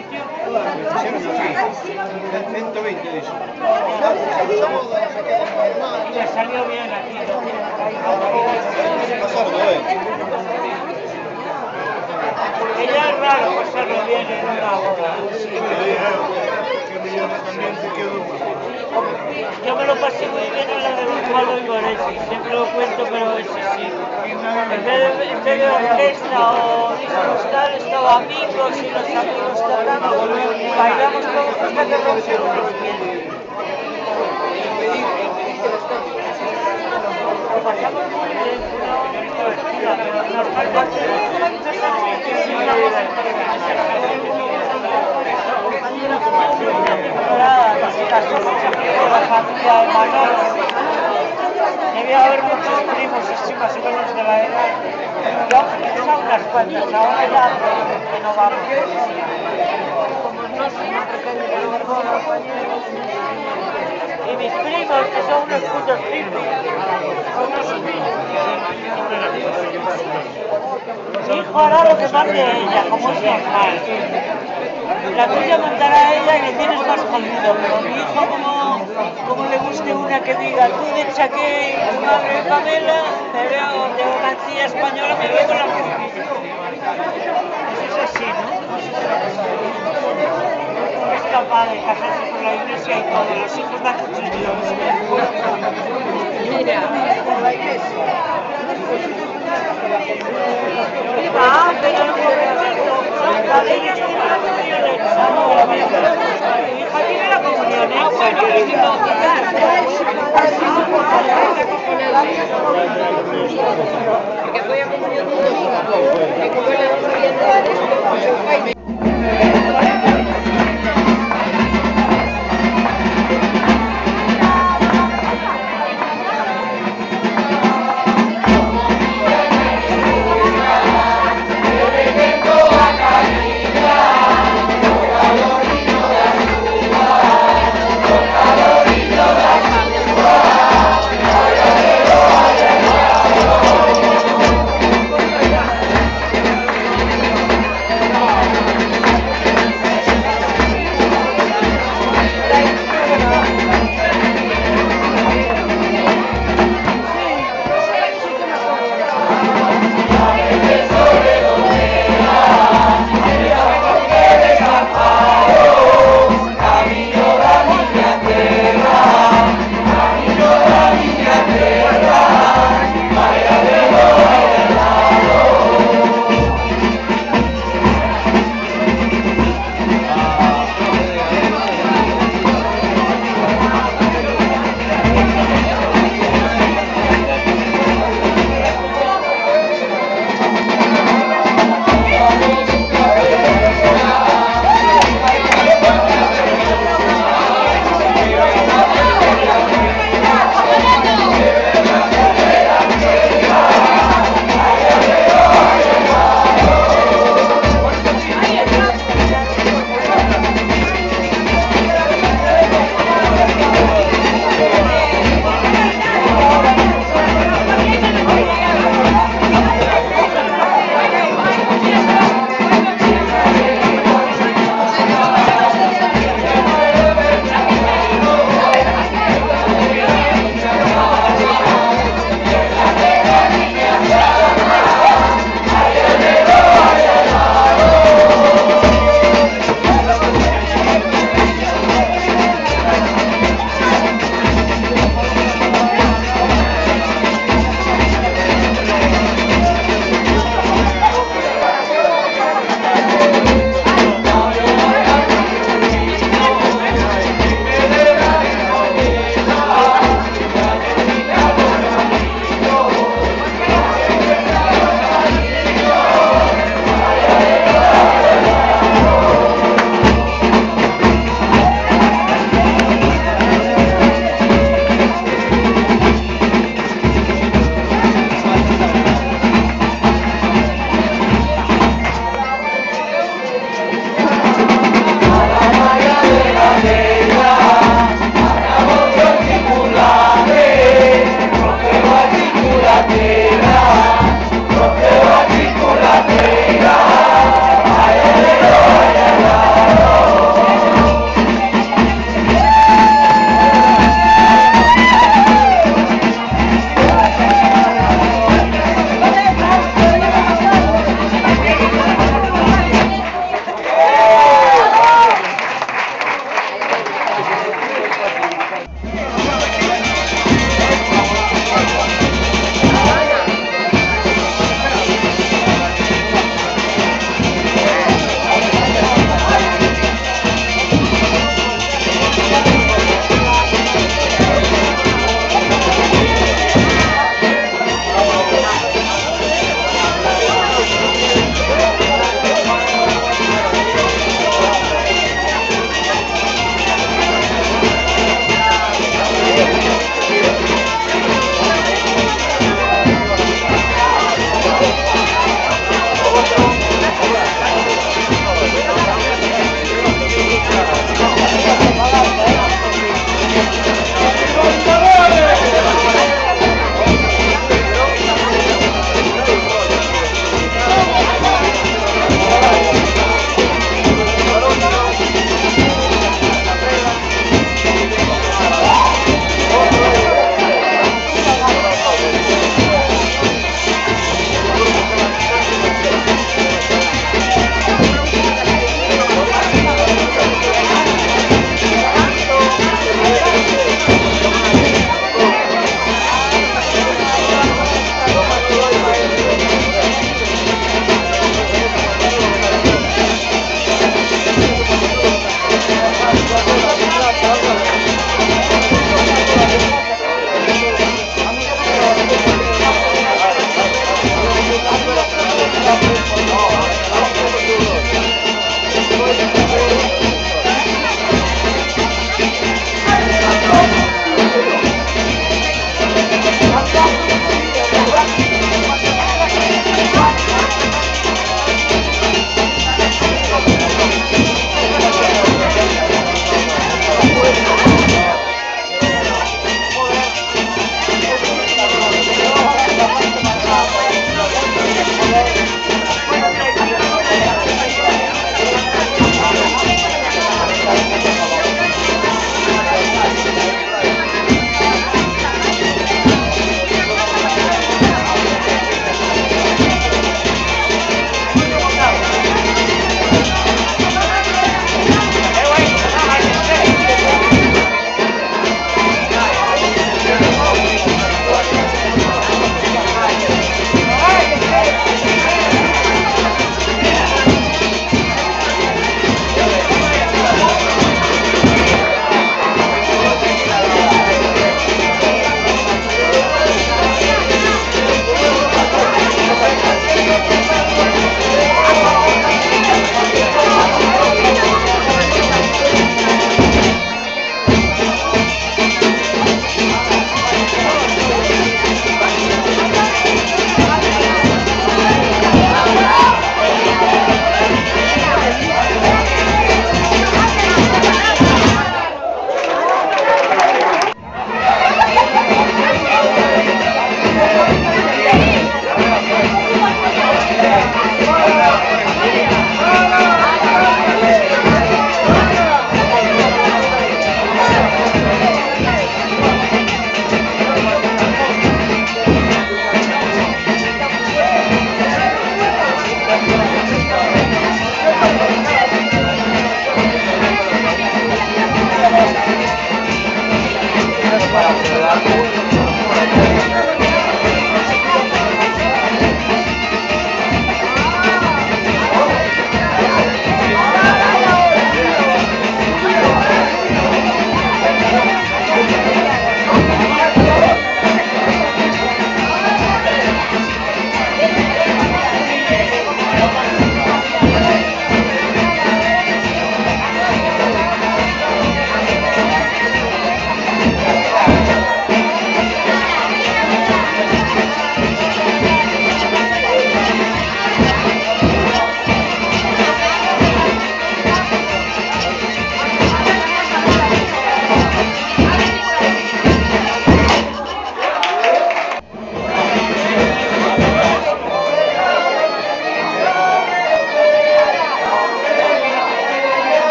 sitio. 120 dice. Le salió bien aquí, lo tiene por ahí. Que ya es raro pasarlo bien en una boda. Yo me lo pasé muy bien en la de Gonzalo y Goretti, siempre lo cuento, pero ese sí. En vez de orquesta o discos tal, estaba amigos y los amigos tocando, bailamos todos hasta que rompimos los pies. Lo pasamos muy bien, una muy divertida, pero nos falta la familia de Manolo. Debía haber muchos primos así más o menos de la edad. Yo he pensado unas cuantas, ahora ya que no vamos. Y mis primos, que son unos putos primos. Mi hijo hará lo que mande ella, como es normal. La tuya mandará a ella y le tienes más jodido, pero mi hijo como le guste una que diga tú de Chaqué y tu madre Pamela, me veo de Mancilla española, me veo con la mujer. Eso es así, ¿no? Es capaz de casarse con la iglesia y todo, los hijos dan muchos millones. Mira, la iglesia. Ah, pero el momentito, la de ellas tiene la comunión hecha. Mi hija tiene la comunión hecha. Bueno, le quiero quitar. Porque fue a comunión de una amiga. Me como la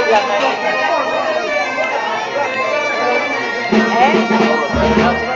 baila, ¿eh?